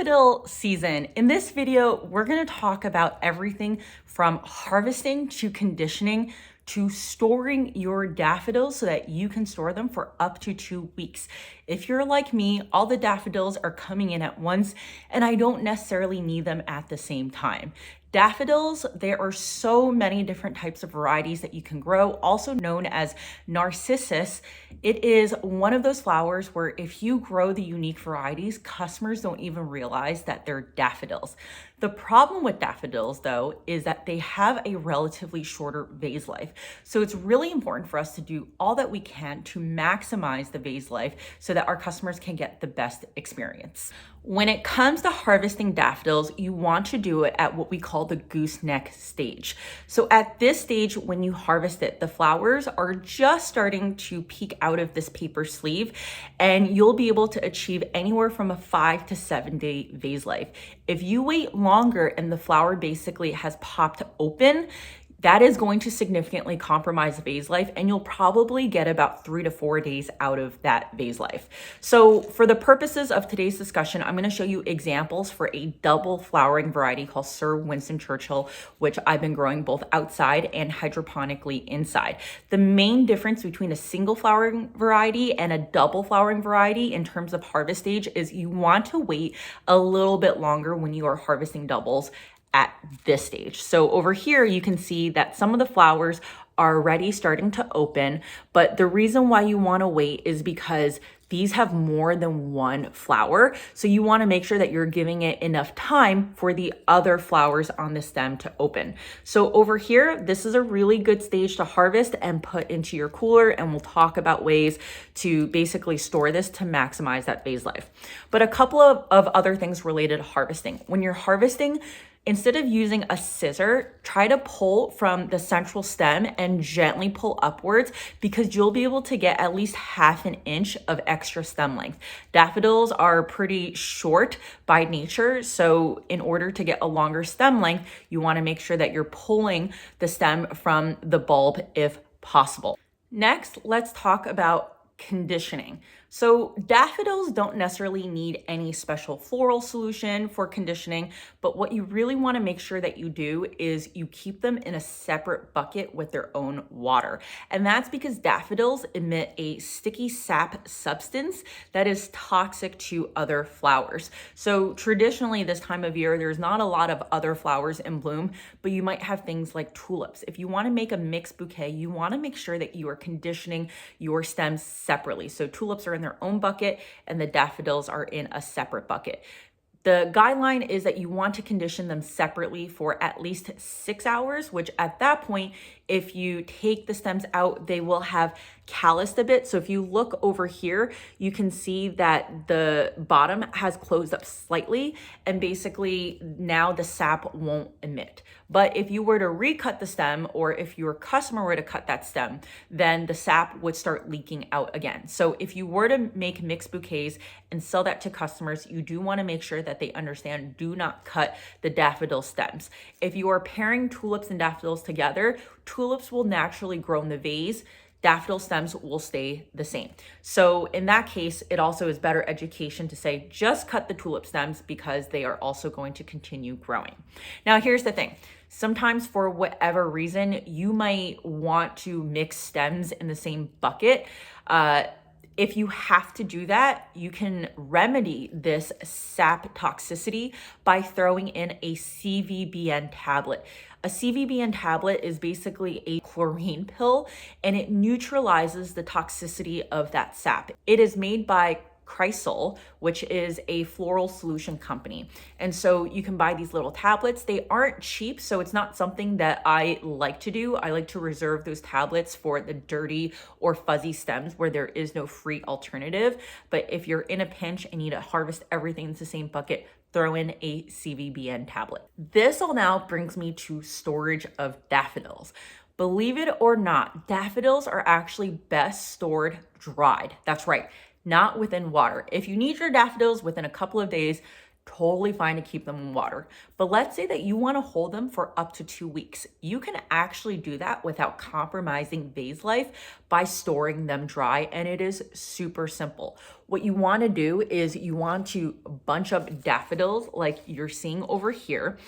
daffodil season. In this video, we're going to talk about everything from harvesting to conditioning to storing your daffodils so that you can store them for up to 2 weeks. If you're like me, all the daffodils are coming in at once and I don't necessarily need them at the same time. Daffodils, there are so many different types of varieties that you can grow, also known as narcissus. It is one of those flowers where if you grow the unique varieties, customers don't even realize that they're daffodils. The problem with daffodils, though, is that they have a relatively shorter vase life. So it's really important for us to do all that we can to maximize the vase life so that our customers can get the best experience. When it comes to harvesting daffodils, you want to do it at what we call the gooseneck stage. So at this stage, when you harvest it, the flowers are just starting to peek out of this paper sleeve, and you'll be able to achieve anywhere from a 5 to 7 day vase life. If you wait longer and the flower basically has popped open, that is going to significantly compromise the vase life, and you'll probably get about 3 to 4 days out of that vase life. So for the purposes of today's discussion, I'm going to show you examples for a double flowering variety called Sir Winston Churchill, which I've been growing both outside and hydroponically inside. The main difference between a single flowering variety and a double flowering variety in terms of harvest stage is you want to wait a little bit longer when you are harvesting doubles at this stage. So over here, you can see that some of the flowers are already starting to open, but the reason why you want to wait is because these have more than one flower. So you want to make sure that you're giving it enough time for the other flowers on the stem to open. So over here, this is a really good stage to harvest and put into your cooler. And we'll talk about ways to basically store this to maximize that vase life. But a couple of other things related to harvesting. When you're harvesting, instead of using a scissor, try to pull from the central stem and gently pull upwards because you'll be able to get at least 1/2 inch of extra stem length. Daffodils are pretty short by nature, so in order to get a longer stem length, you want to make sure that you're pulling the stem from the bulb if possible. Next, let's talk about conditioning. So daffodils don't necessarily need any special floral solution for conditioning, but what you really want to make sure that you do is you keep them in a separate bucket with their own water. And that's because daffodils emit a sticky sap substance that is toxic to other flowers. So traditionally this time of year, there's not a lot of other flowers in bloom, but you might have things like tulips. If you want to make a mixed bouquet, you want to make sure that you are conditioning your stems separately. So tulips are in their own bucket and the daffodils are in a separate bucket. The guideline is that you want to condition them separately for at least 6 hours, which at that point, if you take the stems out, they will have calloused a bit. So if you look over here, you can see that the bottom has closed up slightly and basically now the sap won't emit. But if you were to recut the stem or if your customer were to cut that stem, then the sap would start leaking out again. So if you were to make mixed bouquets and sell that to customers, you do want to make sure that they understand do not cut the daffodil stems. If you are pairing tulips and daffodils together, tulips will naturally grow in the vase. Daffodil stems will stay the same. So in that case, it also is better education to say, just cut the tulip stems because they are also going to continue growing. Now, here's the thing. Sometimes for whatever reason, you might want to mix stems in the same bucket. If you have to do that, you can remedy this sap toxicity by throwing in a CVBN tablet. A CVBN tablet is basically a chlorine pill and it neutralizes the toxicity of that sap. It is made by Chrysol, which is a floral solution company. And so you can buy these little tablets. They aren't cheap, so it's not something that I like to do. I like to reserve those tablets for the dirty or fuzzy stems where there is no free alternative. But if you're in a pinch and need to harvest everything in the same bucket, throw in a CVBN tablet. This all now brings me to storage of daffodils. Believe it or not, daffodils are actually best stored dried. That's right, not within water. If you need your daffodils within a couple of days, totally fine to keep them in water. But let's say that you want to hold them for up to 2 weeks. You can actually do that without compromising vase life by storing them dry, and it is super simple. What you want to do is you want to bunch up daffodils like you're seeing over here,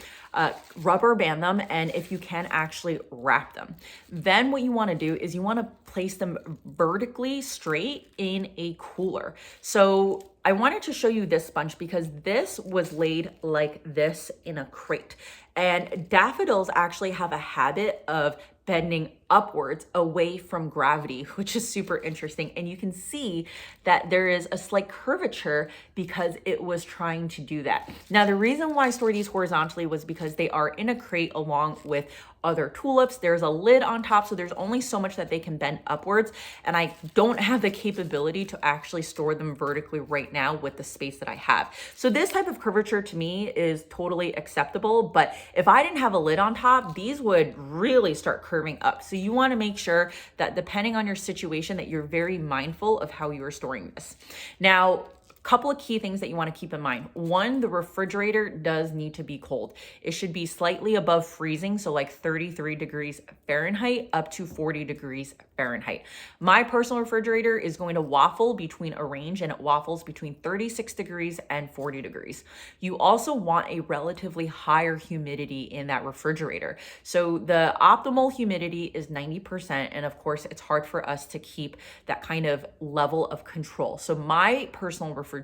rubber band them, and if you can, actually wrap them. Then what you want to do is you want to place them vertically straight in a cooler. So I wanted to show you this bunch because this was laid like this in a crate. And daffodils actually have a habit of bending upwards away from gravity, which is super interesting. And you can see that there is a slight curvature because it was trying to do that. Now, the reason why I store these horizontally was because they are in a crate along with other tulips. There's a lid on top, so there's only so much that they can bend upwards. And I don't have the capability to actually store them vertically right now with the space that I have. So this type of curvature to me is totally acceptable. But if I didn't have a lid on top, these would really start curving up. So you want to make sure that depending on your situation that you're very mindful of how you are storing this. Now, couple of key things that you want to keep in mind. One, the refrigerator does need to be cold. It should be slightly above freezing, so like 33 degrees Fahrenheit up to 40 degrees Fahrenheit. My personal refrigerator is going to waffle between a range, and it waffles between 36 degrees and 40 degrees. You also want a relatively higher humidity in that refrigerator. So the optimal humidity is 90%, and of course it's hard for us to keep that kind of level of control. So my personal refrigerator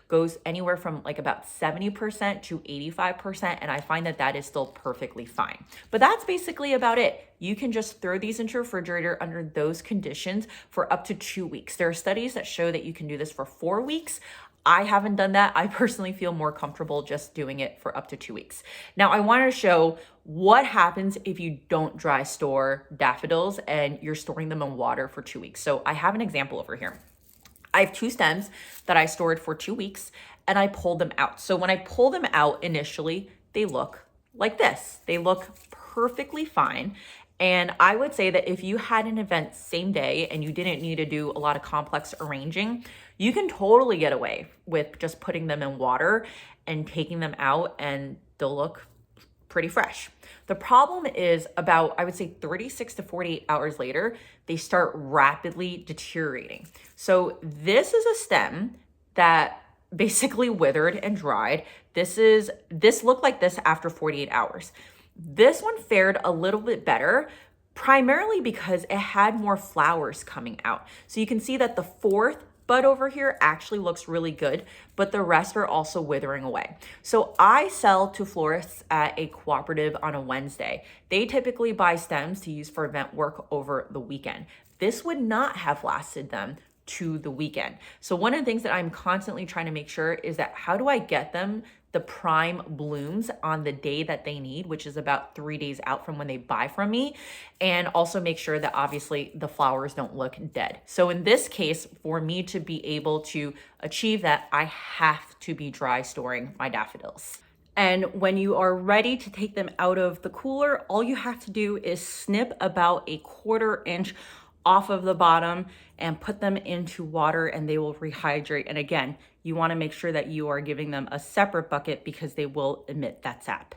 goes anywhere from like about 70% to 85%, and I find that that is still perfectly fine. But that's basically about it. You can just throw these into your refrigerator under those conditions for up to 2 weeks. There are studies that show that you can do this for 4 weeks. I haven't done that. I personally feel more comfortable just doing it for up to 2 weeks. Now, I want to show what happens if you don't dry store daffodils and you're storing them in water for 2 weeks. So I have an example over here. I have 2 stems that I stored for 2 weeks and I pulled them out. So when I pull them out initially, they look like this. They look perfectly fine. And I would say that if you had an event same day and you didn't need to do a lot of complex arranging, you can totally get away with just putting them in water and taking them out and they'll look pretty fresh. The problem is about, I would say 36 to 48 hours later, they start rapidly deteriorating. So this is a stem that basically withered and dried. This looked like this after 48 hours. This one fared a little bit better, primarily because it had more flowers coming out. So you can see that the fourth bud over here actually looks really good, but the rest are also withering away. So I sell to florists at a cooperative on a Wednesday. They typically buy stems to use for event work over the weekend. This would not have lasted them to the weekend. So one of the things that I'm constantly trying to make sure is that how do I get them the prime blooms on the day that they need, which is about 3 days out from when they buy from me, and also make sure that obviously the flowers don't look dead. So in this case, for me to be able to achieve that, I have to be dry storing my daffodils. And when you are ready to take them out of the cooler, all you have to do is snip about a 1/4 inch off of the bottom and put them into water and they will rehydrate. And again, you want to make sure that you are giving them a separate bucket because they will emit that sap.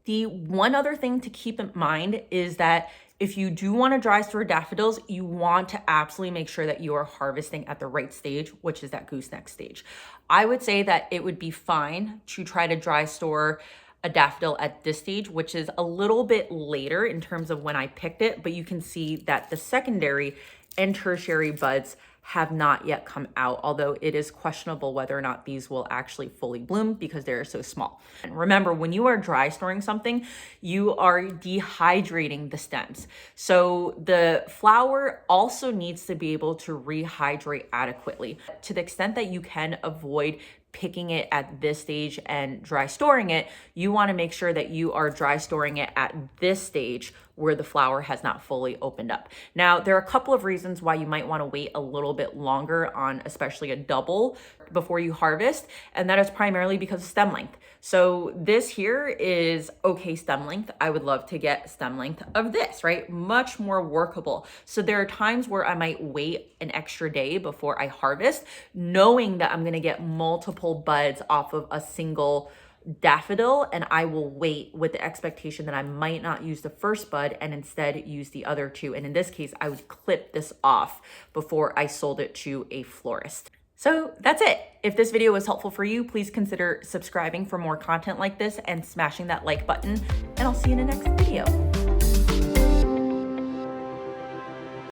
The one other thing to keep in mind is that if you do want to dry store daffodils, you want to absolutely make sure that you are harvesting at the right stage, which is that gooseneck stage. I would say that it would be fine to try to dry store a daffodil at this stage, which is a little bit later in terms of when I picked it, but you can see that the secondary and tertiary buds have not yet come out, although it is questionable whether or not these will actually fully bloom because they're so small. And remember, when you are dry storing something, you are dehydrating the stems. So the flower also needs to be able to rehydrate adequately. To the extent that you can avoid picking it at this stage and dry storing it, you want to make sure that you are dry storing it at this stage where the flower has not fully opened up. Now, there are a couple of reasons why you might want to wait a little bit bit longer on especially a double before you harvest, and that is primarily because of stem length. So this here is okay stem length. I would love to get stem length of this, right? Much more workable. So there are times where I might wait an extra day before I harvest, knowing that I'm gonna get multiple buds off of a single daffodil, and I will wait with the expectation that I might not use the first bud and instead use the other two. And in this case, I would clip this off before I sold it to a florist. So that's it. If this video was helpful for you, please consider subscribing for more content like this and smashing that like button, and I'll see you in the next video.